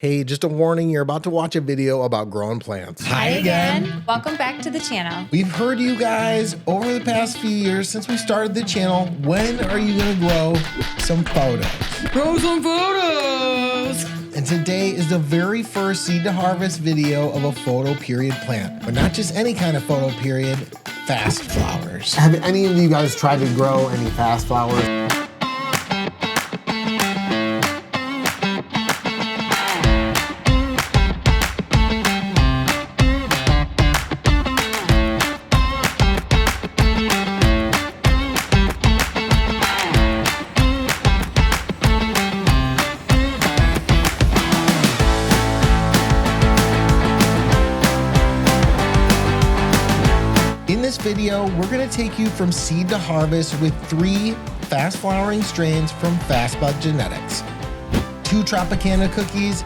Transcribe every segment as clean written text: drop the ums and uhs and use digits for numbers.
Hey, just a warning, you're about to watch a video about growing plants. Hi again. Welcome back to the channel. We've heard you guys over the past few years since we started the channel. When are you gonna grow some photos? Grow some photos! And today is the very first seed to harvest video of a photo period plant. But not just any kind of photo period, fast flowers. Have any of you guys tried to grow any fast flowers? In this video, we're gonna take you from seed to harvest with 3 fast flowering strains from Fastbuds genetics, 2 Tropicana cookies,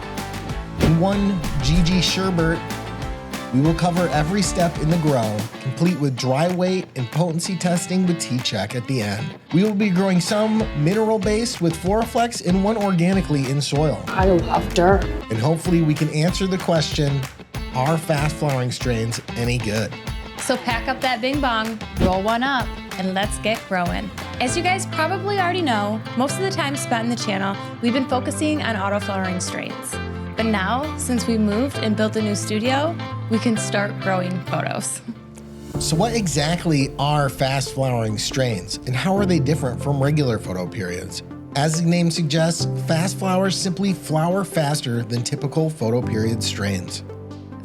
and 1 GG4 Sherbet. We will cover every step in the grow, complete with dry weight and potency testing with Tcheck at the end. We will be growing some mineral-based with Floraflex and 1 organically in soil. I love dirt. And hopefully we can answer the question, are fast flowering strains any good? So pack up that bing bong, roll one up, and let's get growing. As you guys probably already know, most of the time spent in the channel, we've been focusing on auto-flowering strains. But now, since we moved and built a new studio, we can start growing photos. So what exactly are fast flowering strains, and how are they different from regular photo periods? As the name suggests, fast flowers simply flower faster than typical photo period strains.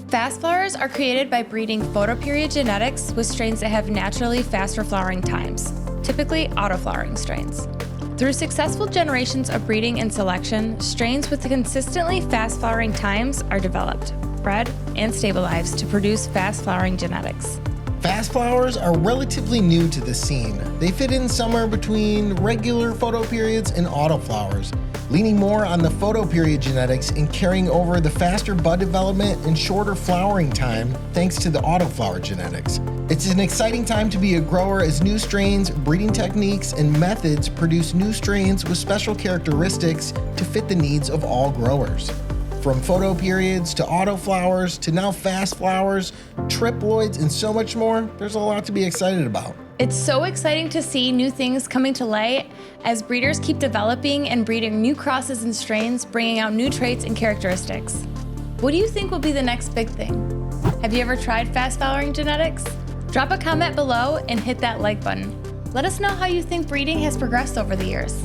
Fast flowers are created by breeding photoperiod genetics with strains that have naturally faster flowering times, typically auto-flowering strains. Through successful generations of breeding and selection, strains with consistently fast flowering times are developed, bred, and stabilized to produce fast flowering genetics. Fast flowers are relatively new to the scene. They fit in somewhere between regular photo periods and autoflowers, leaning more on the photo period genetics and carrying over the faster bud development and shorter flowering time thanks to the autoflower genetics. It's an exciting time to be a grower as new strains, breeding techniques, and methods produce new strains with special characteristics to fit the needs of all growers. From photo periods to autoflowers to now fast flowers, triploids, and so much more, there's a lot to be excited about. It's so exciting to see new things coming to light as breeders keep developing and breeding new crosses and strains, bringing out new traits and characteristics. What do you think will be the next big thing? Have you ever tried fast flowering genetics? Drop a comment below and hit that like button. Let us know how you think breeding has progressed over the years.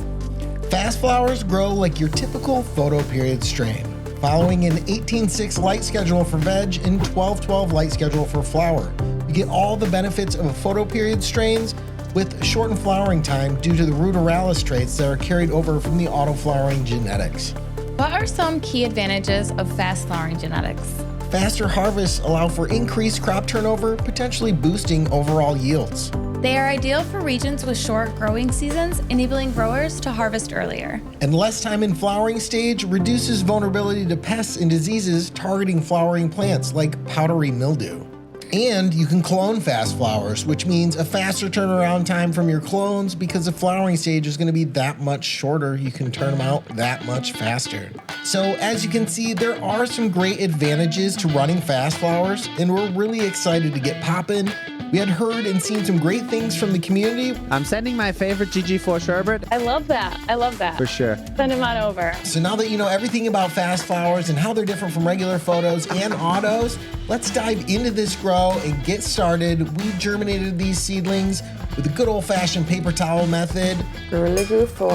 Fast flowers grow like your typical photo period strain, following an 18-6 light schedule for veg and 12-12 light schedule for flower. You get all the benefits of a photo period strains with shortened flowering time due to the ruderalis traits that are carried over from the auto-flowering genetics. What are some key advantages of fast flowering genetics? Faster harvests allow for increased crop turnover, potentially boosting overall yields. They are ideal for regions with short growing seasons, enabling growers to harvest earlier. And less time in flowering stage reduces vulnerability to pests and diseases targeting flowering plants like powdery mildew. And you can clone fast flowers, which means a faster turnaround time from your clones because the flowering stage is going to be that much shorter. You can turn them out that much faster. So as you can see, there are some great advantages to running fast flowers, and we're really excited to get popping. We had heard and seen some great things from the community. I'm sending my favorite GG4 Sherbet. I love that. I love that. For sure. Send him on over. So now that you know everything about fast flowers and how they're different from regular photos and autos, let's dive into this grow and get started. We germinated these seedlings with a good old-fashioned paper towel method. Gorilla Glue 4.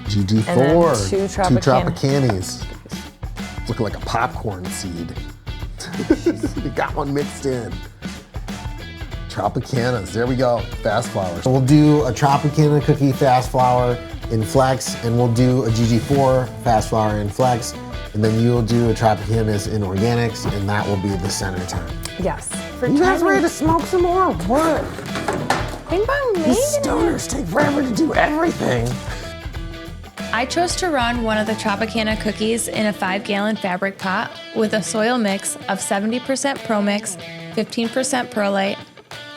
GG4. And then 2 Two Tropicanas. Looking like a popcorn seed. You got one mixed in. Tropicanas, there we go, fast flowers. We'll do a Tropicana cookie fast flower in flex, and we'll do a GG4 fast flower in flex, and then you'll do a Tropicanas in organics, and that will be the center time. Yes. You guys ready to smoke some more? What? Bing bong, These stoners take forever to do everything. I chose to run one of the Tropicana cookies in a 5-gallon fabric pot with a soil mix of 70% Pro Mix, 15% perlite,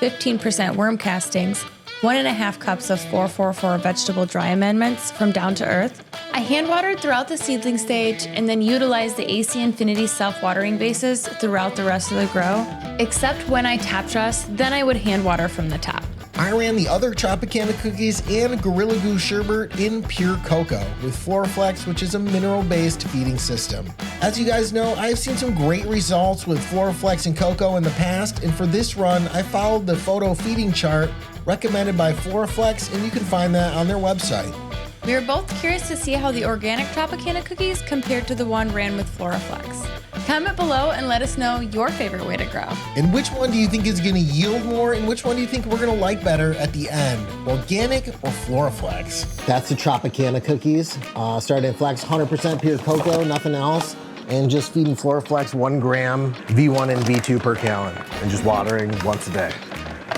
15% worm castings, 1.5 cups of 444 vegetable dry amendments from Down to Earth. I hand watered throughout the seedling stage and then utilized the AC Infinity self-watering bases throughout the rest of the grow, except when I tap dress, then I would hand water from the tap. I ran the other Tropicana cookies and Gorilla Glue Sherbet in pure cocoa with Floraflex, which is a mineral-based feeding system. As you guys know, I've seen some great results with Floraflex and cocoa in the past, and for this run, I followed the photo feeding chart recommended by Floraflex, and you can find that on their website. We were both curious to see how the organic Tropicana cookies compared to the one ran with Floraflex. Comment below and let us know your favorite way to grow. And which one do you think is going to yield more, and which one do you think we're going to like better at the end, organic or Floraflex? That's the Tropicana cookies. Started in flex, 100% pure cocoa, nothing else. And just feeding Floraflex 1 gram V1 and V2 per gallon, and just watering once a day.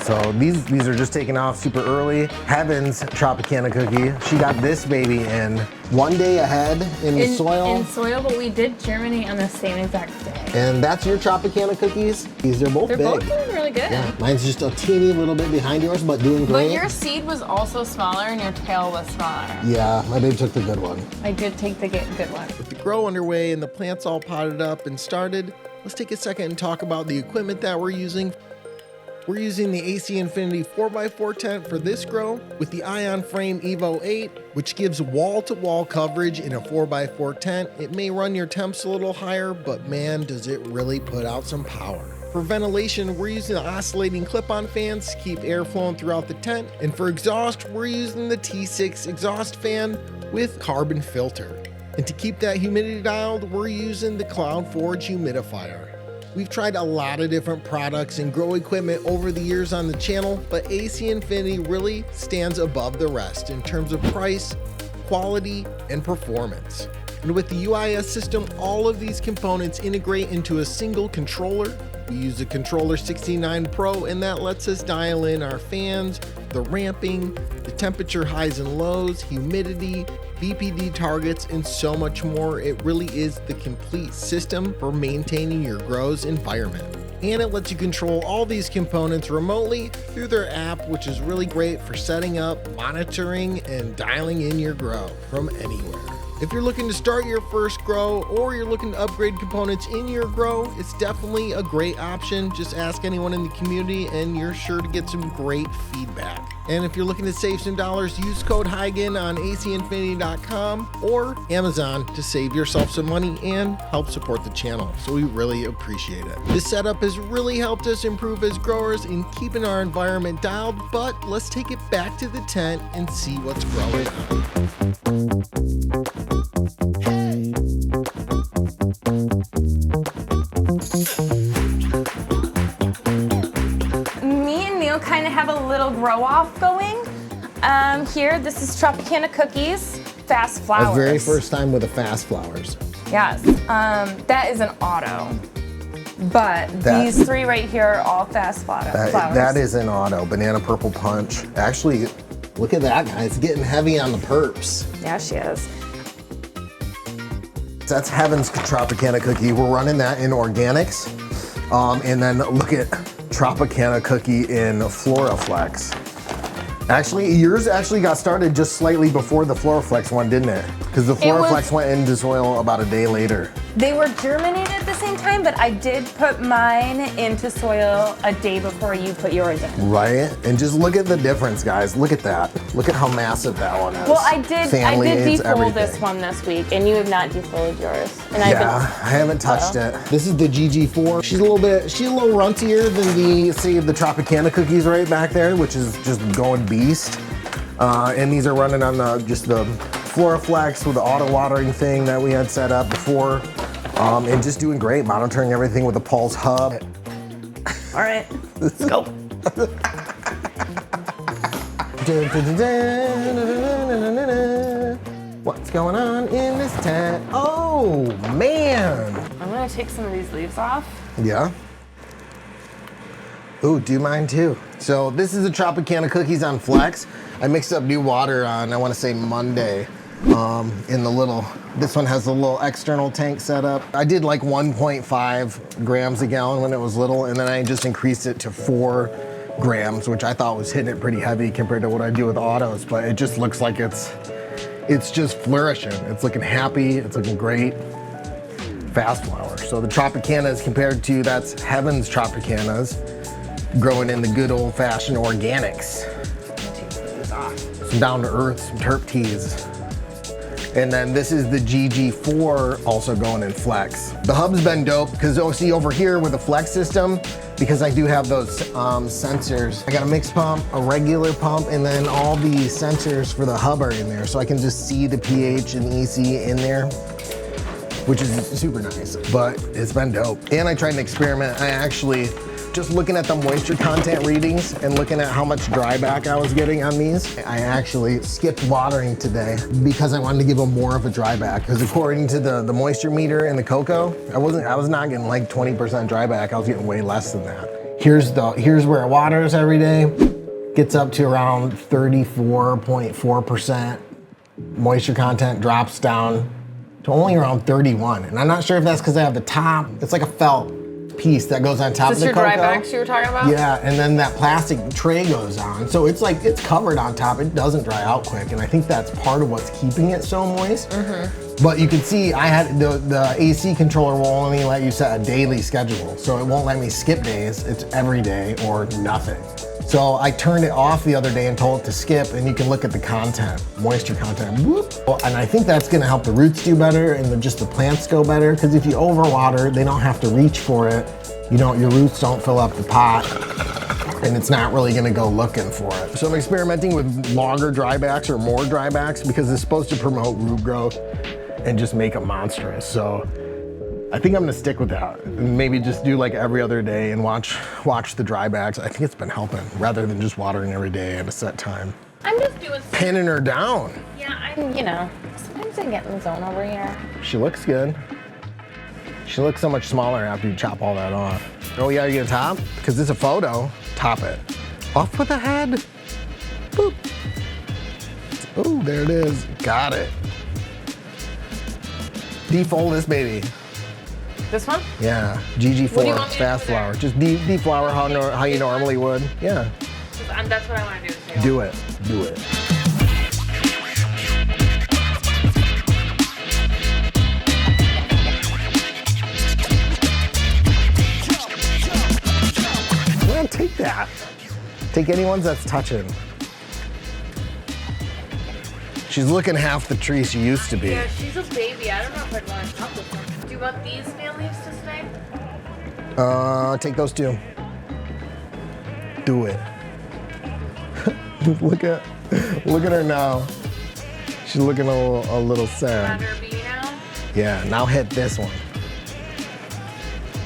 So these are just taking off super early. Heaven's Tropicana cookie, she got this baby in 1 day ahead in the soil. In soil, but we did germinate on the same exact day. And that's your Tropicana cookies. They're both They're big. both doing really good. Yeah, mine's just a teeny little bit behind yours, but doing great. But your seed was also smaller and your tail was smaller. Yeah, my babe took the good one. I did take the good one. With the grow underway and the plants all potted up and started, let's take a second and talk about the equipment that we're using. We're using the AC Infinity 4x4 tent for this grow with the Ion Frame Evo 8, which gives wall-to-wall coverage in a 4x4 tent. It may run your temps a little higher, but man, does it really put out some power. For ventilation, we're using the oscillating clip-on fans to keep air flowing throughout the tent. And for exhaust, we're using the T6 exhaust fan with carbon filter. And to keep that humidity dialed, we're using the CloudForge humidifier. We've tried a lot of different products and grow equipment over the years on the channel, but AC Infinity really stands above the rest in terms of price, quality, and performance. And with the UIS system, all of these components integrate into a single controller. We use the Controller 69 Pro, and that lets us dial in our fans, the ramping, the temperature highs and lows, humidity, BPD targets, and so much more. It really is the complete system for maintaining your grow's environment. And it lets you control all these components remotely through their app, which is really great for setting up, monitoring, and dialing in your grow from anywhere. If you're looking to start your first grow or you're looking to upgrade components in your grow, it's definitely a great option. Just ask anyone in the community and you're sure to get some great feedback. And if you're looking to save some dollars, use code Highigan on acinfinity.com or Amazon to save yourself some money and help support the channel. So we really appreciate it. This setup has really helped us improve as growers in keeping our environment dialed, but let's take it back to the tent and see what's growing on. Kind of have a little grow off going. Here, this is Tropicana cookies, fast flowers. Our very first time with the fast flowers. Yes, that is an auto. But these 3 right here are all fast flowers. That is an auto, banana purple punch. Actually, look at that, guys. It's getting heavy on the perps. Yeah, she is. That's Heaven's Tropicana cookie. We're running that in organics. And then look at Tropicana cookie in Floraflex. Actually, yours actually got started just slightly before the Floraflex one, didn't it? Because the Floraflex went into soil about a day later. They were germinated at the same time, but I did put mine into soil a day before you put yours in. Right? And just look at the difference, guys. Look at that. Look at how massive that one is. Well, I did Family defol this one this week, and you have not defolied yours. And I haven't touched it. This is the GG4. She's a little runtier than the Tropicana cookies right back there, which is just going beast. And these are running on the Floraflex with the auto watering thing that we had set up before. And just doing great, monitoring everything with the Pulse hub. All right, let's go. What's going on in this tent? Oh, man. I'm gonna take some of these leaves off. Yeah. Ooh, do mine too. So this is the Tropicana cookies on Flex. I mixed up new water on, I wanna say Monday. This one has a little external tank set up. I did like 1.5 grams a gallon when it was little, and then I just increased it to 4 grams, which I thought was hitting it pretty heavy compared to what I do with autos, but it just looks like it's just flourishing. It's looking happy, it's looking great. Fast flower. So the Tropicanas compared to, that's Heaven's Tropicanas, growing in the good old fashioned organics. Some down to earth, some terp teas. And then this is the GG4 also going in flex. The hub's been dope because see over here with the flex system, because I do have those sensors. I got a mixed pump, a regular pump, and then all the sensors for the hub are in there. So I can just see the pH and EC in there, which is super nice, but it's been dope. And I tried an experiment. I actually, just looking at the moisture content readings and looking at how much dryback I was getting on these, I actually skipped watering today because I wanted to give them more of a dryback. Because according to the moisture meter in the Coco, I was not getting like 20% dryback. I was getting way less than that. Here's where it waters every day. Gets up to around 34.4%. Moisture content drops down to only around 31. And I'm not sure if that's because I have the top, it's like a felt piece that goes on top of the Coco. Is this your dry bags you were talking about? Yeah, and then that plastic tray goes on. So it's like, it's covered on top. It doesn't dry out quick. And I think that's part of what's keeping it so moist. But you can see I had the AC controller will only let you set a daily schedule. So it won't let me skip days. It's every day or nothing. So I turned it off the other day and told it to skip, and you can look at the content, moisture content, whoop. And I think that's gonna help the roots do better and just the plants go better, because if you overwater, they don't have to reach for it. Your roots don't fill up the pot, and it's not really gonna go looking for it. So I'm experimenting with longer drybacks or more drybacks because it's supposed to promote root growth and just make them monstrous. So I think I'm gonna stick with that and maybe just do like every other day and watch the drybacks. I think it's been helping rather than just watering every day at a set time. I'm just doing Pinning her down. Yeah, sometimes I get in the zone over here. She looks good. She looks so much smaller after you chop all that off. Oh yeah, you're gonna top? Because it's a photo, top it. Off with the head. Boop. Oh, there it is, got it. Defol this baby. This one? Yeah, What do you GG4 want me to fast do there? flower. Just deflower how you normally would. Yeah. That's what I want to do. Do it. Do it. Well, take that. Take any ones that's touching. She's looking half the tree she used to be. Yeah, she's a baby. I don't know if I'd want to top with her. Do you want these snail leaves to stay? Take those two. Do it. Look at her now. She's looking a little sad. Let her be now? Yeah, now hit this one.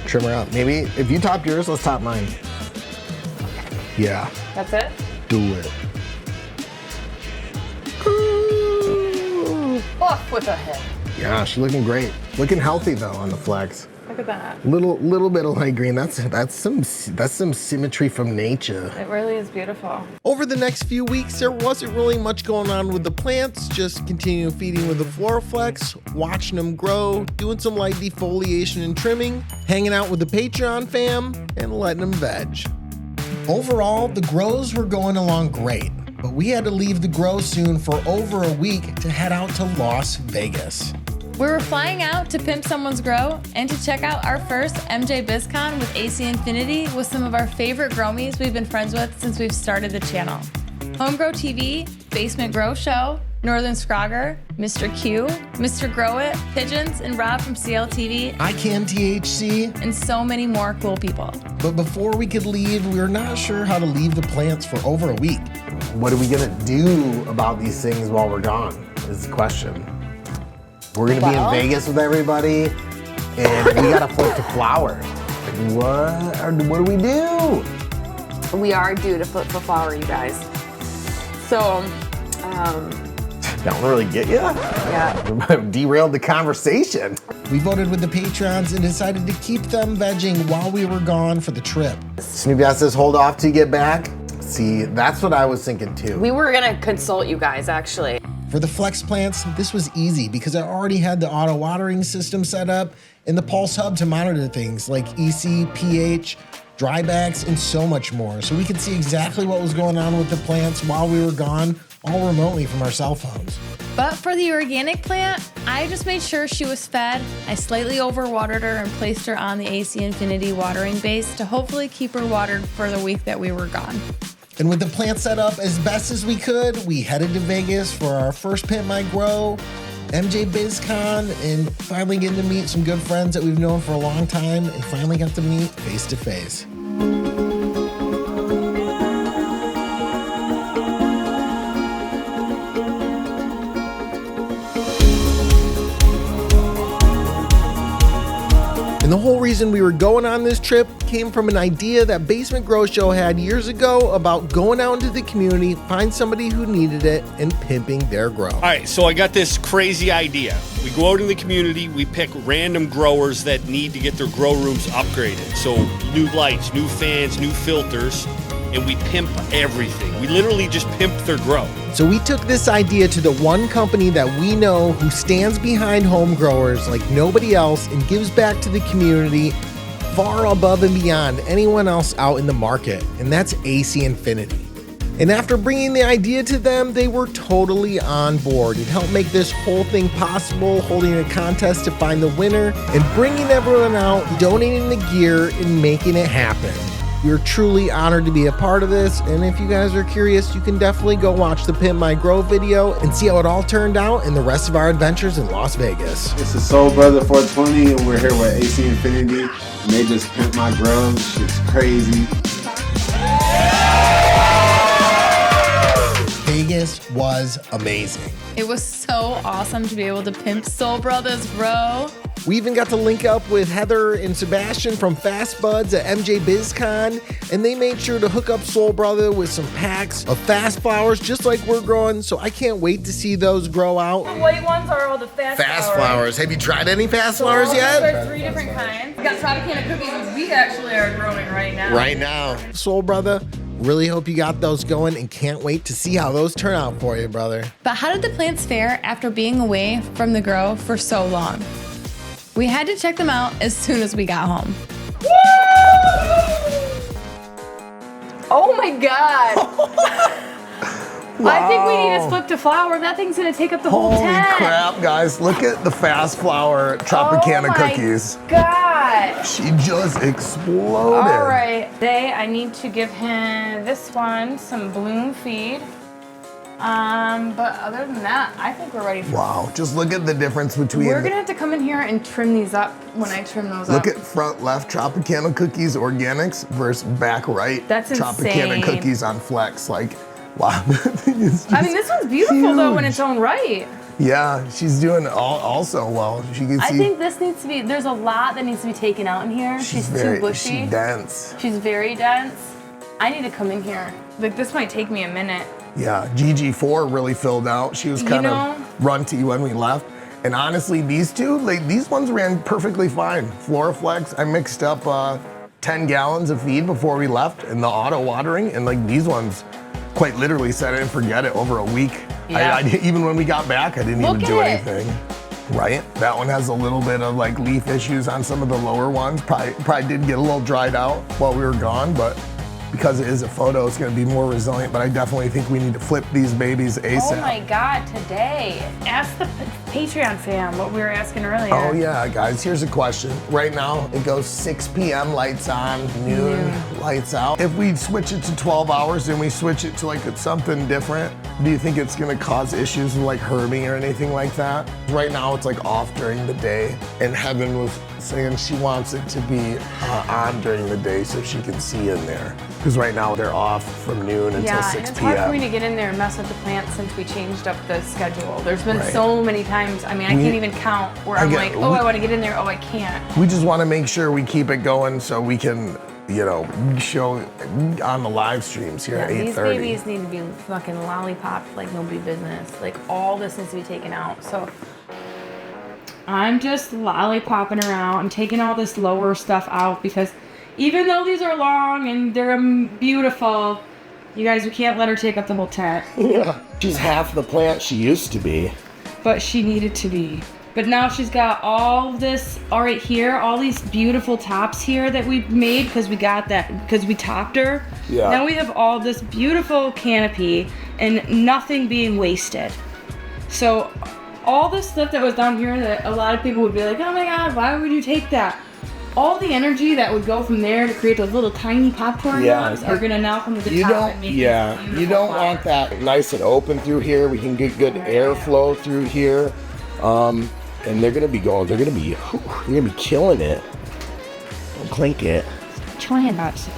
Trim her up. Maybe if you top yours, let's top mine. Yeah. That's it? Do it. Off with a hit. Yeah, she's looking great. Looking healthy though on the flex. Look at that. Little bit of light green. That's some symmetry from nature. It really is beautiful. Over the next few weeks, there wasn't really much going on with the plants, just continuing feeding with the Floraflex, watching them grow, doing some light defoliation and trimming, hanging out with the Patreon fam, and letting them veg. Overall, the grows were going along great, but we had to leave the grow soon for over a week to head out to Las Vegas. We were flying out to pimp someone's grow and to check out our first MJBIZCON with AC Infinity with some of our favorite growmies we've been friends with since we've started the channel. Homegrow TV, Basement Grow Show, Northern Scrogger, Mr. Q, Mr. Grow It, Pigeons, and Rob from CLTV, I Can THC, and so many more cool people. but before we could leave, we were not sure how to leave the plants for over a week. What are we gonna do about these things while we're gone, is the question. We're gonna be in Vegas with everybody, and we gotta flip to flower. What do we do? We are due to flip for flower, you guys. So, That don't really get you? yeah. Derailed the conversation. We voted with the patrons and decided to keep them vegging while we were gone for the trip. Snoopy says hold off till you get back. See, that's what I was thinking too. We were gonna consult you guys, actually. For the flex plants, this was easy because I already had the auto watering system set up and the pulse hub to monitor things like EC, pH, drybacks, and so much more, so we could see exactly what was going on with the plants while we were gone, all remotely from our cell phones. But for the organic plant, I just made sure she was fed. I slightly overwatered her and placed her on the AC Infinity watering base to hopefully keep her watered for the week that we were gone. And with the plant set up as best as we could, we headed to Vegas for our first Pimp My Grow, MJBIZCON, and finally getting to meet some good friends that we've known for a long time and finally got to meet face to face. And the whole reason we were going on this trip came from an idea that Basement Grow Show had years ago about going out into the community, find somebody who needed it, and pimping their grow. All right, so I got this crazy idea. We go out in the community, we pick random growers that need to get their grow rooms upgraded. So new lights, new fans, new filters, and we pimp everything. We literally just pimp their grow. So we took this idea to the one company that we know who stands behind home growers like nobody else and gives back to the community far above and beyond anyone else out in the market, and that's AC Infinity. And after bringing the idea to them, they were totally on board and helped make this whole thing possible, holding a contest to find the winner and bringing everyone out, donating the gear, and making it happen. We're truly honored to be a part of this, and if you guys are curious, you can definitely go watch the Pimp My Grow video and see how it all turned out in the rest of our adventures in Las Vegas. It's the Soul Brother 420, and we're here with AC Infinity, and they just pimp my grows. It's crazy. Vegas was amazing. It was so awesome to be able to pimp Soul Brothers grow. We even got to link up with Heather and Sebastian from Fastbuds at MJBIZCON, and they made sure to hook up Soul Brother with some packs of fast flowers just like we're growing, so I can't wait to see those grow out. The white ones are all the fast flowers. Have you tried any fast flowers yet? There are 3 different kinds. We got Tropicana cookies, which we actually are growing right now. Right now. Soul Brother, really hope you got those going and can't wait to see how those turn out for you, brother. But how did the plants fare after being away from the grow for so long? We had to check them out as soon as we got home. Oh my God. I think we need to flip to flower. That thing's gonna take up the whole tent. Holy crap, guys. Look at the Fast Flower Tropicana cookies. God. She just exploded. All right, today I need to give him this one some bloom feed. But other than that, I think we're ready for Wow, just look at the difference between... We're gonna have to come in here and trim these up when I trim those up. Look at front left Tropicana cookies organics versus back right That's Tropicana insane. cookies on Flex. Like, wow. That thing is just I mean, this one's beautiful though in huge. its own right. Yeah, she's doing also well. She can see. I think this needs to be, there's a lot that needs to be taken out in here. She's too bushy. She's dense. She's very dense. I need to come in here. Like, this might take me a minute. Yeah, GG4 really filled out. She was kind of runty when we left. And honestly, these two, like these ones ran perfectly fine. Floraflex, I mixed up 10 gallons of feed before we left in the auto watering, and like these ones quite literally set it and forget it over a week. Yeah. Even when we got back, I didn't even do anything. Right? That one has a little bit of like leaf issues on some of the lower ones. Probably did get a little dried out while we were gone, but because it is a photo, it's gonna be more resilient, but I definitely think we need to flip these babies ASAP. Oh my God, today. Ask the Patreon fam what we were asking earlier. Oh yeah, guys, here's a question. Right now, it goes 6 p.m. lights on, noon lights out. If we switch it to 12 hours and we switch it to like something different, do you think it's gonna cause issues with like herming or anything like that? Right now, it's like off during the day, and Heaven was saying she wants it to be on during the day so she can see in there. Because right now they're off from noon until 6 p.m. It's p.m. hard for me to get in there and mess with the plants since we changed up the schedule. There's been so many times, I mean, I can't even count where I'm like, oh, I want to get in there, oh, I can't. We just want to make sure we keep it going so we can, you know, show on the live streams here at 8:30. These babies need to be fucking lollipopped like nobody business. Like, all this needs to be taken out. So I'm just lollipopping around. I'm taking all this lower stuff out because even though these are long and they're beautiful, you guys, we can't let her take up the whole tent. Yeah, she's half the plant she used to be. But she needed to be But now she's got all this, all right here, all these beautiful tops here that we made because we got that, because we topped her. Yeah. Now we have all this beautiful canopy and nothing being wasted. So all the stuff that was down here that a lot of people would be like, oh my God, why would you take that? All the energy that would go from there to create those little tiny popcorn blocks are gonna now come to the top and make you don't want that nice and open through here. We can get good airflow through here. And they're gonna be killing it. Don't clink it. Try not to.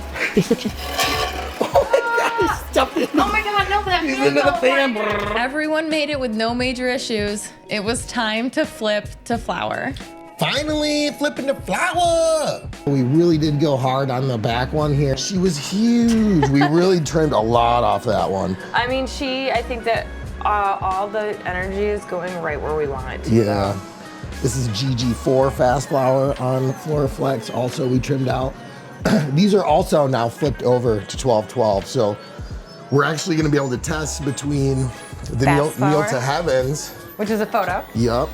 Oh my God, no, that He's into the fan. Everyone made it with no major issues. It was time to flip to flower. Finally flipping the flower. We really did go hard on the back one here. She was huge. We really trimmed a lot off that one. I mean, I think that all the energy is going right where we want it to. Yeah. This is GG4 fast flower on Floraflex. Also, we trimmed out. These are also now flipped over to 12-12. So we're actually gonna be able to test between the Kneel to Heavens. Which is a photo. Yup.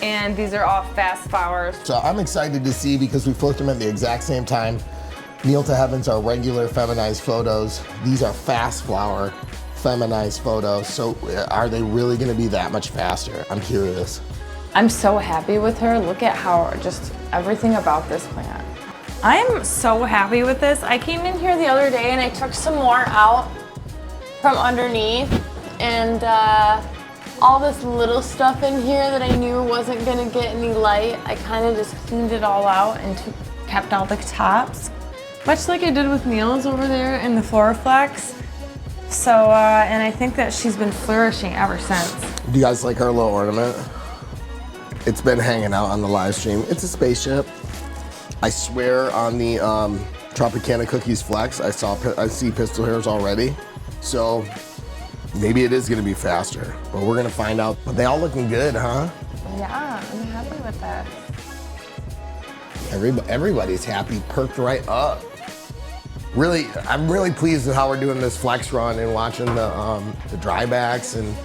And these are all fast flowers. So I'm excited to see because we flipped them at the exact same time. Kneel to Heavens are regular feminized photos. These are fast flower feminized photos. So are they really gonna be that much faster? I'm curious. I'm so happy with her. Look at how just everything about this plant. I am so happy with this. I came in here the other day and I took some more out from underneath, and all this little stuff in here that I knew wasn't gonna get any light, I kind of just cleaned it all out and kept all the tops. Much like I did with Neil's over there in the Floraflex. So, and I think that she's been flourishing ever since. Do you guys like our little ornament? It's been hanging out on the live stream. It's a spaceship. I swear on the Tropicana Cookies Flex, I see pistol hairs already. So maybe it is gonna be faster, but we're gonna find out. But they all looking good, huh? Yeah, I'm happy with that. Everybody's happy, perked right up. Really, I'm really pleased with how we're doing this flex run and watching the drybacks. And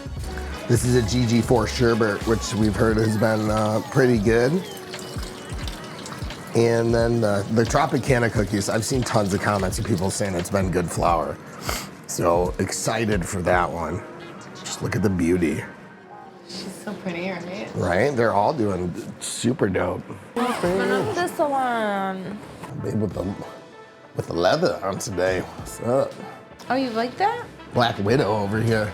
this is a GG4 Sherbet, which we've heard has been pretty good. And then the Tropicana cookies, I've seen tons of comments of people saying it's been good flour. So excited for that one. Just look at the beauty. She's so pretty, right? Right? They're all doing super dope. This one. Babe with the leather on today. What's up? Oh, you like that? Black Widow over here.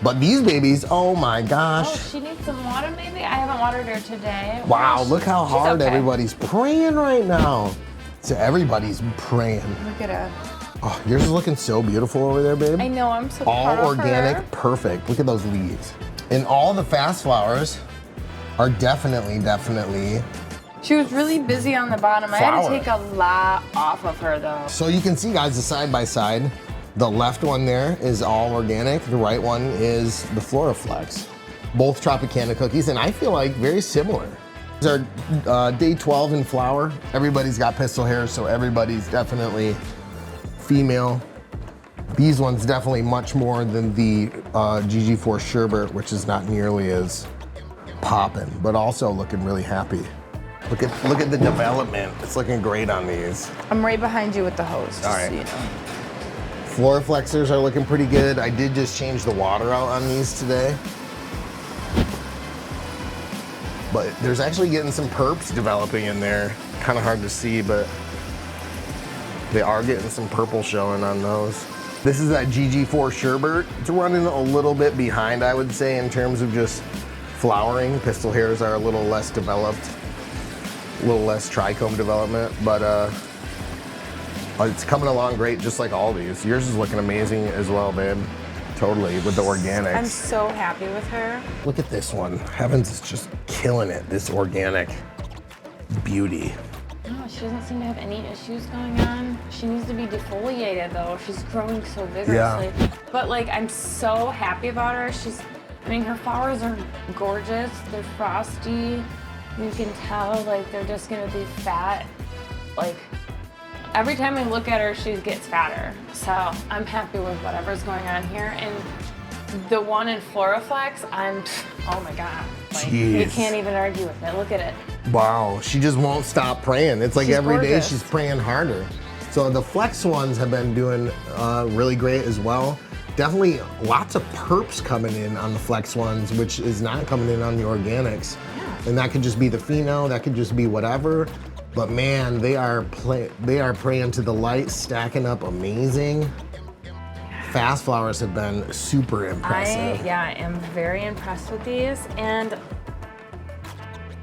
But these babies, oh my gosh. Oh, she needs some water maybe? I haven't watered her today. Wow, look how hard okay. everybody's praying right now. So everybody's praying. Look at her. Oh, yours is looking so beautiful over there, babe. I know, I'm so all proud of organic, her. perfect. Look at those leaves. And all the fast flowers are definitely. She was really busy on the bottom. Flower. I had to take a lot off of her though. So you can see, guys, the side by side. The left one there is all organic. The right one is the Floraflex. Both Tropicana cookies, and I feel like very similar. These are day 12 in flower. Everybody's got pistol hairs, so everybody's definitely female. These ones definitely much more than the GG4 Sherbet, which is not nearly as poppin', but also looking really happy. Look at the development. It's looking great on these. I'm right behind you with the hose, just All right. so you know. Floraflexers are looking pretty good. I did just change the water out on these today. But there's actually getting some perps developing in there. Kind of hard to see, but they are getting some purple showing on those. This is that GG4 Sherbet. It's running a little bit behind, I would say, in terms of just flowering. Pistol hairs are a little less developed, a little less trichome development, but it's coming along great, just like all these. Yours is looking amazing as well, babe. Totally, with the organics. I'm so happy with her. Look at this one. Heavens is just killing it, this organic beauty. No, she doesn't seem to have any issues going on. She needs to be defoliated though. She's growing so vigorously. Yeah. But like, I'm so happy about her. I mean, her flowers are gorgeous. They're frosty. You can tell like they're just gonna be fat. Like, every time I look at her, she gets fatter. So I'm happy with whatever's going on here. And the one in Floraflex, Oh my God. Like, you Jeez. can't even argue with it. Look at it. Wow, she just won't stop praying. It's like She's every day gorgeous. she's praying harder. So the Flex ones have been doing really great as well. Definitely lots of perps coming in on the Flex ones, which is not coming in on the organics. Yeah. And that could just be the pheno, that could just be whatever. But man, they are praying to the light, stacking up amazing. Fast flowers have been super impressive. I am very impressed with these, and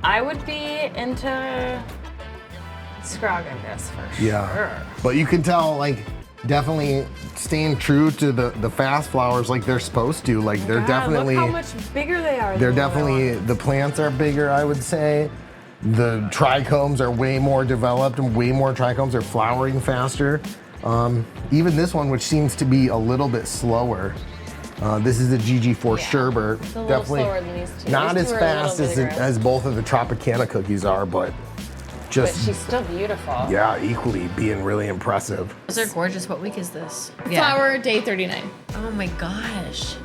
I would be into scrogging this for sure. But you can tell, like, definitely staying true to the fast flowers like they're supposed to. Like, they're definitely. Look how much bigger they are. They're than the other definitely, ones. the plants are bigger, I would say. The trichomes are way more developed and way more trichomes are flowering faster. Even this one, which seems to be a little bit slower. This is the GG4 Sherbet. It's a little slower than these two. Not These as two are a little fast bigger. as both of the Tropicana cookies are, but But just, she's still beautiful. yeah, equally being really impressive. Those are gorgeous. What week is this? Flower day 39. Oh my gosh.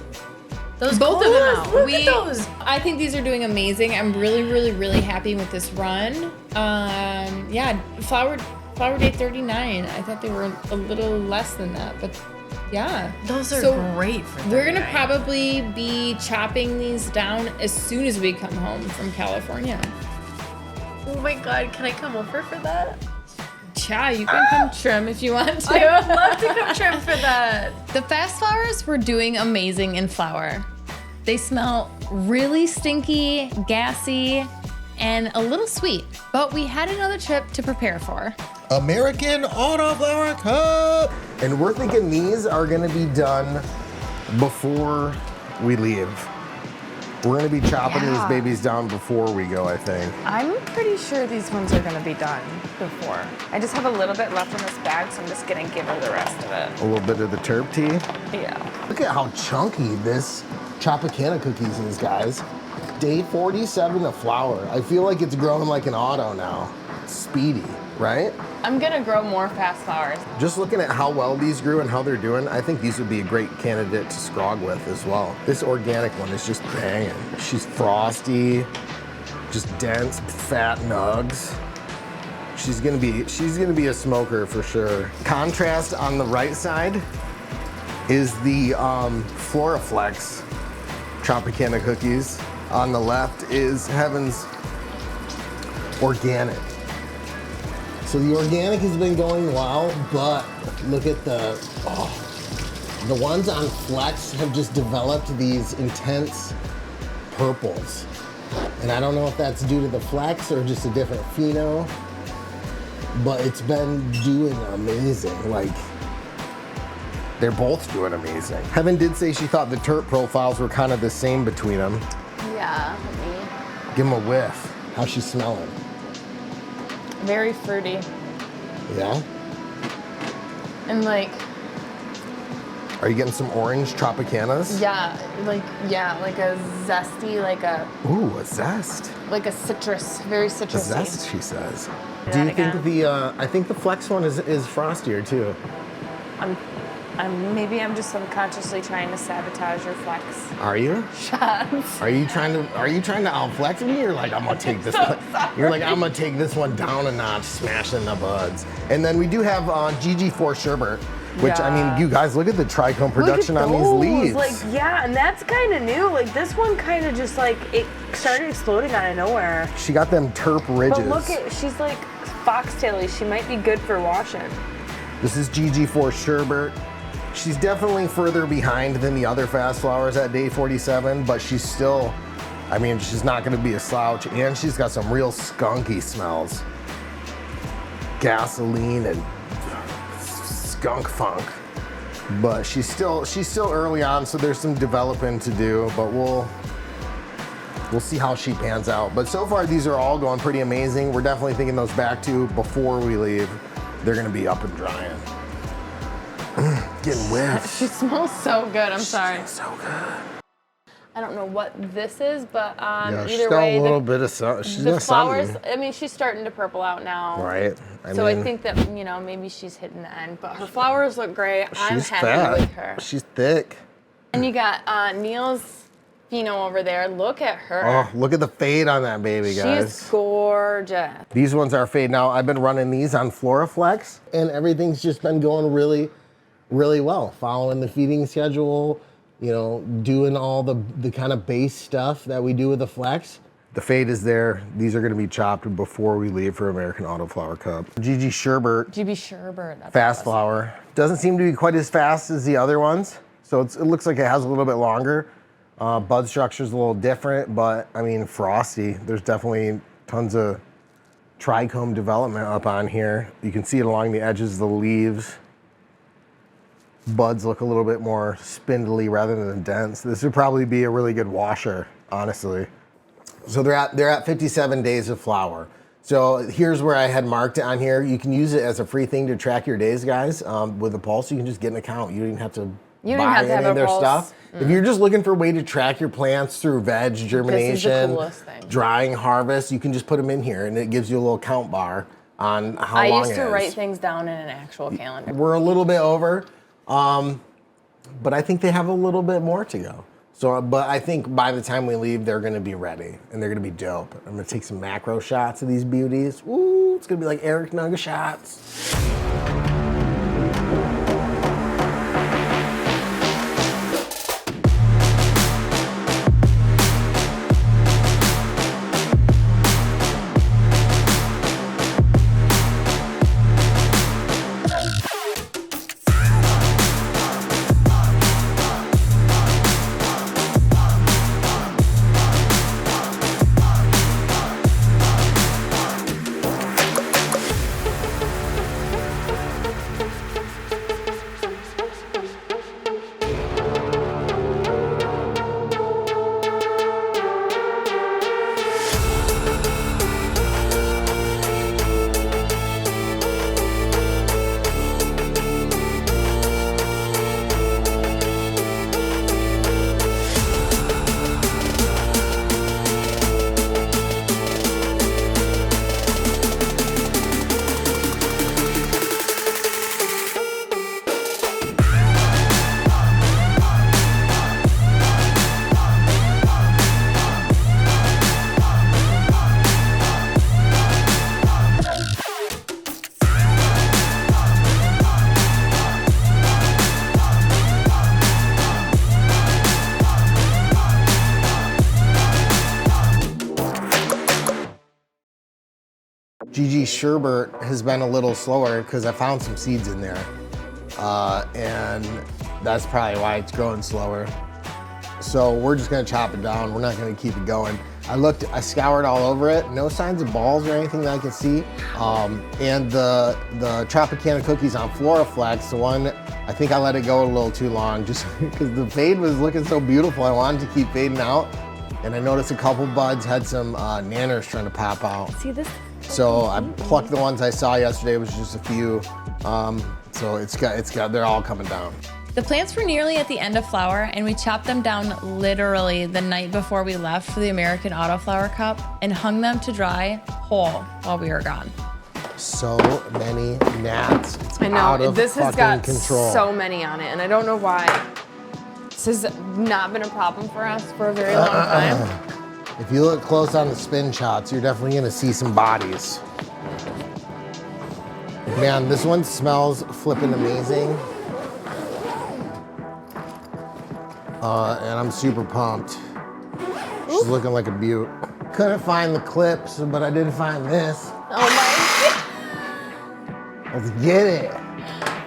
Those Both of them out. Look at those. I think these are doing amazing. I'm really, really, really happy with this run. Yeah, flower day 39. I thought they were a little less than that, but yeah. Those are great for We're gonna 39. probably be chopping these down as soon as we come home from California. Oh my God, can I come over for that? Yeah, you can come trim if you want to. I would love to come trim for that. The fast flowers were doing amazing in flower. They smell really stinky, gassy, and a little sweet, but we had another trip to prepare for. American Autoflower Cup. And we're thinking these are gonna be done before we leave. We're gonna be chopping these babies down before we go, I think. I'm pretty sure these ones are gonna be done before. I just have a little bit left in this bag, so I'm just gonna give her the rest of it. A little bit of the Terp tea. Yeah. Look at how chunky this Tropicana cookies is, guys. Day 47 of flower. I feel like it's growing like an auto now. Speedy, right? I'm gonna grow more fast flowers. Just looking at how well these grew and how they're doing, I think these would be a great candidate to scrog with as well. This organic one is just banging. She's frosty, just dense, fat nugs. She's gonna be a smoker for sure. Contrast on the right side is the Floraflex Tropicana cookies. On the left is Heaven's organic. So the organic has been going well, but look at the ones on Flex have just developed these intense purples. And I don't know if that's due to the Flex or just a different pheno, but it's been doing amazing. Like, they're both doing amazing. Heaven did say she thought the Terp profiles were kind of the same between them. Yeah, Give them a whiff. How's she smelling? very fruity. Yeah? And like, Are you getting some orange Tropicanas? yeah, like a zesty, Ooh, a zest. like a citrus, very A citrusy. zest, she says. Do Do you that think I think the Flex one is frostier too. Maybe I'm just subconsciously trying to sabotage your Flex Are you? shots. Are you trying to outflex me? You're like, I'm gonna take this one. You're like, I'm gonna take this one down a notch, smashing the buds. And then we do have GG4 Sherbet, which I mean, you guys look at the trichome production on these leaves. Like, yeah, and that's kind of new. Like, this one kind of just like, it started exploding out of nowhere. She got them Terp ridges. But look at, she's like foxtaily. She might be good for washing. This is GG4 Sherbet. She's definitely further behind than the other fast flowers at day 47, but she's still, I mean, she's not gonna be a slouch, and she's got some real skunky smells. Gasoline and skunk funk. But she's still early on, so there's some developing to do, but we'll see how she pans out. But so far, these are all going pretty amazing. We're definitely thinking those back to before we leave. They're gonna be up and drying. Getting whiffs. She smells so good. I'm sorry. So good. I don't know what this is, but Yeah, she's either got way, a little bit of something. She's the got flowers. something. I mean, she's starting to purple out now. Right. I think that maybe she's hitting the end, but her flowers look great. I'm she's happy fat. with her. She's thick. And you got Neil's Pheno over there. Look at her. Oh, look at the fade on that baby, guys. She's gorgeous. These ones are fade. Now, I've been running these on Floraflex, and everything's just been going really, really well. Following the feeding schedule, you know, doing all the kind of base stuff that we do with the Flex. The fade is there. These are gonna be chopped before we leave for American Autoflower Cup. GG Sherbet. GB Sherbet. That's Fast flower. Doesn't seem to be quite as fast as the other ones. So it looks like it has a little bit longer. Bud structure's a little different, but I mean, frosty. There's definitely tons of trichome development up on here. You can see it along the edges of the leaves. Buds look a little bit more spindly rather than dense. This would probably be a really good washer, honestly. So they're at 57 days of flower. So here's where I had marked it on here. You can use it as a free thing to track your days, guys. With a Pulse, you can just get an account. You don't even have to buy any of their stuff. If you're just looking for a way to track your plants through veg, germination, drying, harvest, you can just put them in here and it gives you a little count bar on how long it is. I used to write things down in an actual calendar. We're a little bit over, but I think they have a little bit more to go. So, but I think by the time we leave, they're gonna be ready and they're gonna be dope. I'm gonna take some macro shots of these beauties. Ooh, it's gonna be like Eric Nugget shots. GG Sherbet has been a little slower because I found some seeds in there. And that's probably why it's growing slower. So we're just gonna chop it down. We're not gonna keep it going. I scoured all over it. No signs of balls or anything that I can see. And the Tropicana cookies on Floraflex, the one, I think I let it go a little too long just because the fade was looking so beautiful. I wanted to keep fading out. And I noticed a couple buds had some nanners trying to pop out. See this? So I plucked the ones I saw yesterday. It was just a few. So they're all coming down. The plants were nearly at the end of flower, and we chopped them down literally the night before we left for the American Autoflower Cup and hung them to dry whole while we were gone. So many gnats. It's I know, out of this has fucking got control. so many on it, and I don't know why. This has not been a problem for us for a very long time. If you look close on the spin shots, you're definitely gonna see some bodies. Man, this one smells flippin' amazing. And I'm super pumped. She's looking like a beaut. Couldn't find the clips, but I did find this. Oh my. Let's get it.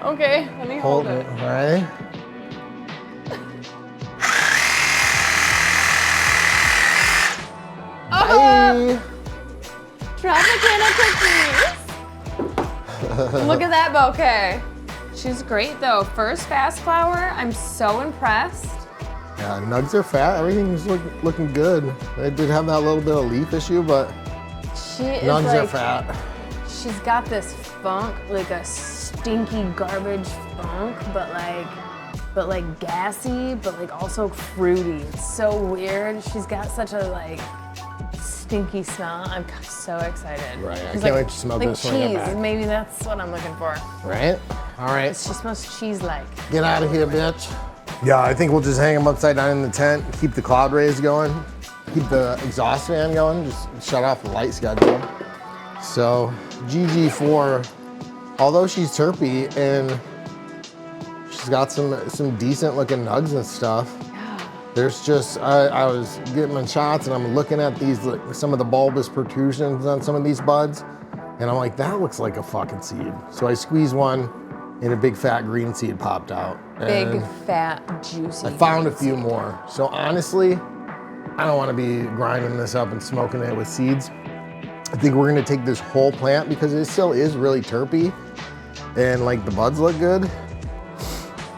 Okay, let me hold it. All right. Oh, Tropicana cookies. Look at that bouquet. She's great though. First fast flower. I'm so impressed. Yeah, nugs are fat. Everything's looking good. They did have that little bit of leaf issue, but nugs are fat. She's got this funk, like a stinky garbage funk, but like gassy, but like also fruity. It's so weird. She's got such a like stinky smell. I'm so excited. Right, I can't wait to smell this cheese. when I get back. Maybe that's what I'm looking for. Right? All right. She smells cheese-like. Get out of here, bitch. Yeah, I think we'll just hang them upside down in the tent, keep the cloud rays going, keep the exhaust fan going, just shut off the light schedule. So GG4, although she's terpy and she's got some decent looking nugs and stuff, there's just, I was getting my shots and I'm looking at these, like, some of the bulbous protrusions on some of these buds, and I'm like, that looks like a fucking seed. So I squeezed one and a big fat green seed popped out. Big, fat, juicy. I found a few more. So honestly, I don't want to be grinding this up and smoking it with seeds. I think we're gonna take this whole plant because it still is really terpy and like the buds look good.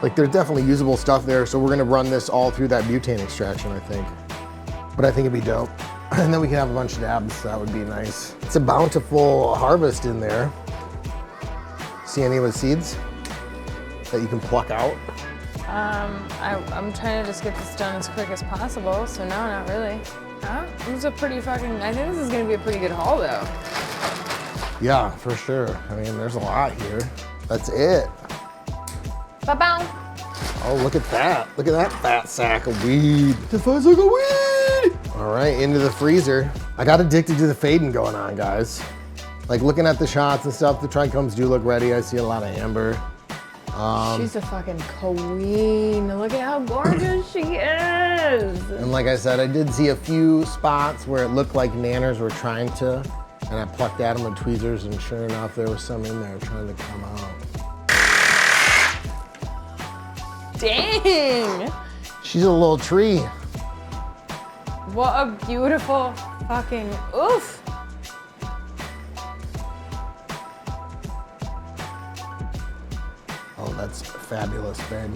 Like there's definitely usable stuff there. So we're gonna run this all through that butane extraction, I think. But I think it'd be dope. And then we can have a bunch of dabs, that would be nice. It's a bountiful harvest in there. See any with seeds that you can pluck out? I'm trying to just get this done as quick as possible, so no, not really. It was a pretty fucking, I think this is gonna be a pretty good haul though. Yeah, for sure. I mean, there's a lot here. That's it. Ba-bow. Oh, look at that. Look at that fat sack of weed. The fat sack of weed. All right, into the freezer. I got addicted to the fading going on, guys. Like looking at the shots and stuff, the trichomes do look ready. I see a lot of amber. She's a fucking queen. Look at how gorgeous she is. And like I said, I did see a few spots where it looked like nanners were trying to, and I plucked at them with tweezers, and sure enough, there was some in there trying to come out. Dang. She's a little tree. What a beautiful fucking oof. Oh, that's fabulous, babe.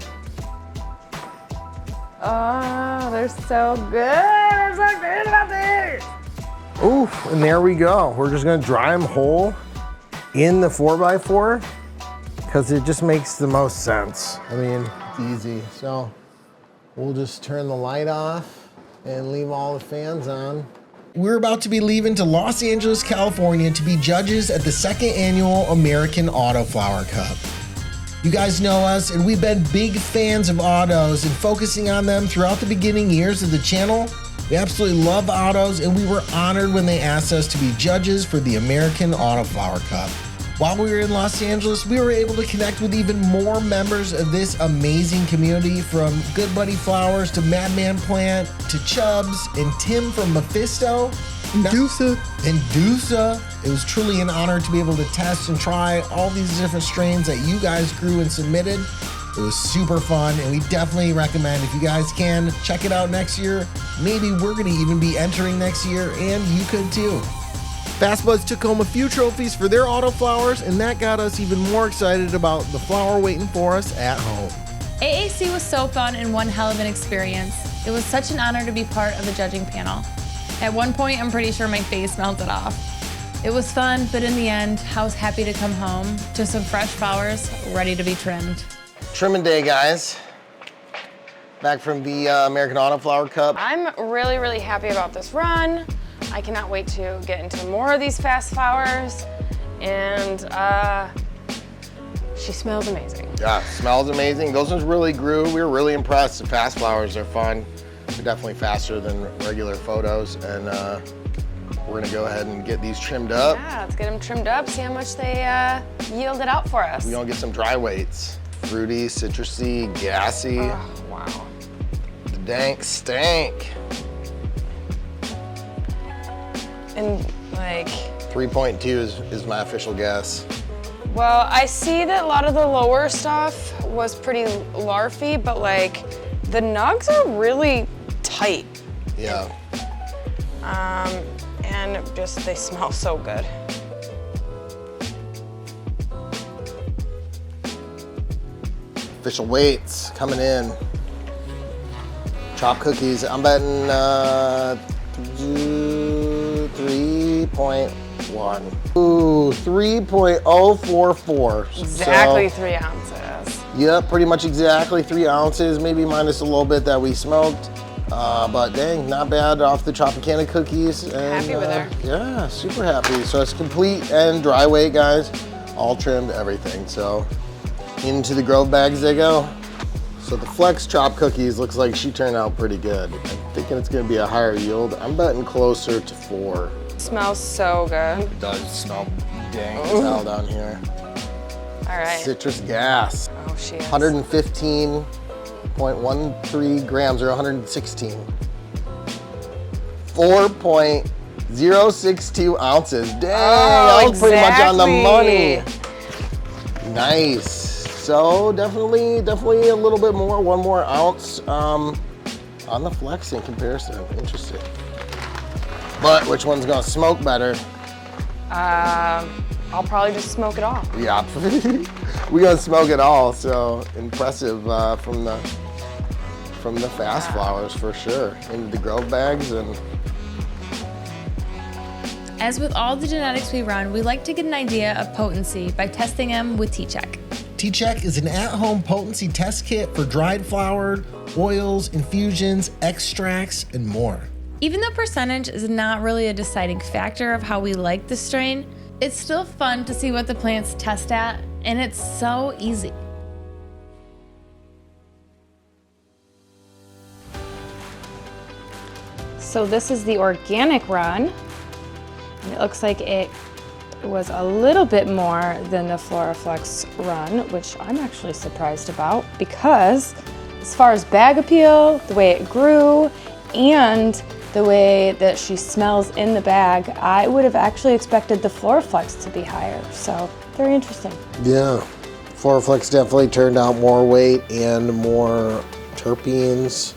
Oh, they're so good. I'm so excited about this. Oof, and there we go. We're just gonna dry them whole in the 4x4 because it just makes the most sense. I mean, it's easy. So we'll just turn the light off and leave all the fans on. We're about to be leaving to Los Angeles, California to be judges at the 2nd annual American Autoflower Cup. You guys know us, and we've been big fans of autos and focusing on them throughout the beginning years of the channel. We absolutely love autos, and we were honored when they asked us to be judges for the American Autoflower Cup. While we were in Los Angeles, we were able to connect with even more members of this amazing community, from Good Buddy Flowers to Madman Plant to Chubbs and Tim from Mephisto. And Doosa. It was truly an honor to be able to test and try all these different strains that you guys grew and submitted. It was super fun, and we definitely recommend, if you guys can, check it out next year. Maybe we're gonna even be entering next year, and you could too. Fastbuds took home a few trophies for their autoflowers, and that got us even more excited about the flower waiting for us at home. AAC was so fun and one hell of an experience. It was such an honor to be part of the judging panel. At one point, I'm pretty sure my face melted off. It was fun, but in the end, I was happy to come home to some fresh flowers ready to be trimmed. Trimming day, guys. Back from the American Autoflower Cup. I'm really, really happy about this run. I cannot wait to get into more of these fast flowers. And she smells amazing. Yeah, smells amazing. Those ones really grew. We were really impressed. The fast flowers are fun. They're definitely faster than regular photos. And we're gonna go ahead and get these trimmed up. Yeah, let's get them trimmed up, see how much they yielded out for us. We're gonna get some dry weights. Fruity, citrusy, gassy. Oh, wow. The dank stank. And like... 3.2 is my official guess. Well, I see that a lot of the lower stuff was pretty larfy, but like the nugs are really tight. Yeah. And just, they smell so good. Official weights coming in. Chopped cookies, I'm betting 3.1. Ooh, 3.044. Exactly 3 ounces. Yep, pretty much exactly 3 ounces, maybe minus a little bit that we smoked. But dang, not bad off the Tropicana cookies. And, happy with her. Yeah, super happy. So it's complete and dry weight, guys. All trimmed, everything. So into the grove bags they go. So the Flex Trop cookies looks like she turned out pretty good. I'm thinking it's gonna be a higher yield. I'm betting closer to 4. Smells so good. It does smell dang as hell down here. All right. Citrus gas. Oh, she is. 115.13 grams or 116. 4.062 ounces. Dang, that was pretty much on the money. Nice. So definitely a little bit more, 1 more ounce on the Flex in comparison. Interesting. But which one's gonna smoke better? I'll probably just smoke it all. Yeah, we're gonna smoke it all. So impressive from the fast flowers for sure. Into the grow bags and. As with all the genetics we run, we like to get an idea of potency by testing them with Tcheck. Tcheck is an at-home potency test kit for dried flower, oils, infusions, extracts, and more. Even though percentage is not really a deciding factor of how we like the strain, it's still fun to see what the plants test at, and it's so easy. So this is the organic run. And it looks like it was a little bit more than the Floraflex run, which I'm actually surprised about because as far as bag appeal, the way it grew, and the way that she smells in the bag, I would have actually expected the Floraflex to be higher. So very interesting. Yeah, Floraflex definitely turned out more weight and more terpenes,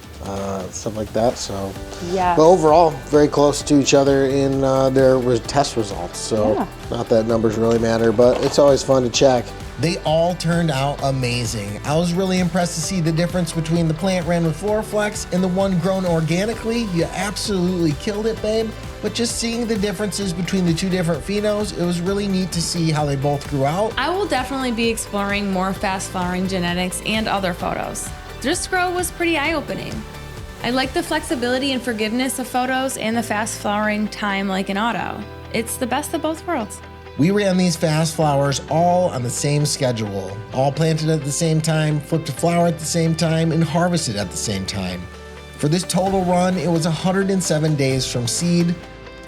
stuff like that. So, yeah. But overall, very close to each other in their test results. So, not that numbers really matter, but it's always fun to check. They all turned out amazing. I was really impressed to see the difference between the plant ran with Floraflex and the one grown organically. You absolutely killed it, babe. But just seeing the differences between the two different phenos, it was really neat to see how they both grew out. I will definitely be exploring more fast flowering genetics and other photos. This grow was pretty eye-opening. I like the flexibility and forgiveness of photos and the fast flowering time like an auto. It's the best of both worlds. We ran these fast flowers all on the same schedule, all planted at the same time, flipped to flower at the same time, and harvested at the same time. For this total run, it was 107 days from seed.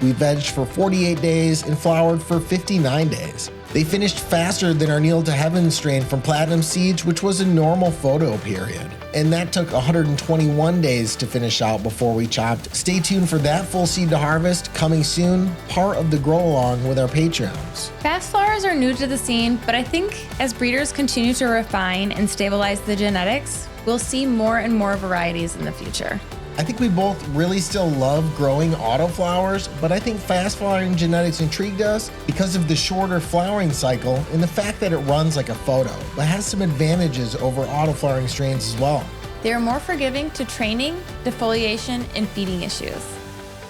We vegged for 48 days and flowered for 59 days. They finished faster than our Kneel to Heaven strain from Platinum Seeds, which was a normal photo period. And that took 121 days to finish out before we chopped. Stay tuned for that full seed to harvest coming soon, part of the grow along with our Patreons. Fast flowers are new to the scene, but I think as breeders continue to refine and stabilize the genetics, we'll see more and more varieties in the future. I think we both really still love growing autoflowers, but I think fast flowering genetics intrigued us because of the shorter flowering cycle and the fact that it runs like a photo, but has some advantages over autoflowering strains as well. They are more forgiving to training, defoliation, and feeding issues.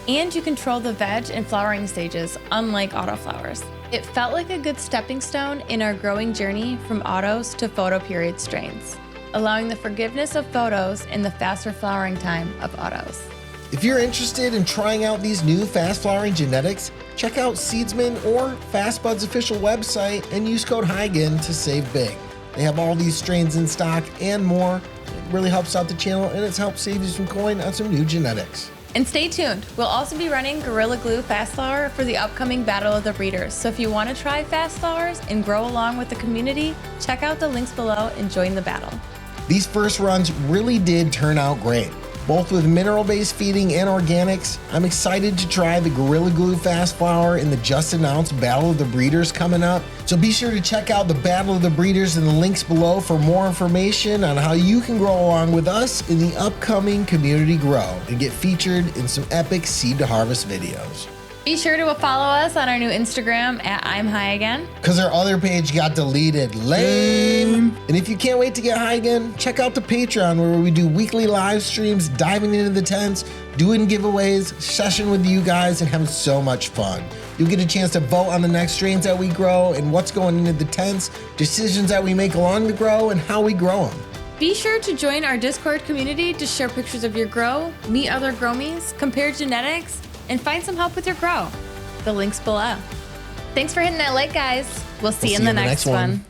And you control the veg and flowering stages, unlike autoflowers. It felt like a good stepping stone in our growing journey from autos to photo period strains, allowing the forgiveness of photos and the faster flowering time of autos. If you're interested in trying out these new fast flowering genetics, check out Seedsman or Fastbuds' official website and use code Highigan to save big. They have all these strains in stock and more. It really helps out the channel and it's helped save you some coin on some new genetics. And stay tuned, we'll also be running Gorilla Glue Fast Flower for the upcoming Battle of the Breeders. So if you want to try fast flowers and grow along with the community, check out the links below and join the battle. These first runs really did turn out great, both with mineral-based feeding and organics. I'm excited to try the Gorilla Glue Fast Flower in the just announced Battle of the Breeders coming up. So be sure to check out the Battle of the Breeders in the links below for more information on how you can grow along with us in the upcoming Community Grow and get featured in some epic seed to harvest videos. Be sure to follow us on our new Instagram at I'm Highigan. Because our other page got deleted. Lame. And if you can't wait to get high again, check out the Patreon where we do weekly live streams, diving into the tents, doing giveaways, session with you guys, and having so much fun. You'll get a chance to vote on the next strains that we grow and what's going into the tents, decisions that we make along the grow, and how we grow them. Be sure to join our Discord community to share pictures of your grow, meet other growmies, compare genetics, and find some help with your grow. The link's below. Thanks for hitting that like, guys. We'll see you in the next one.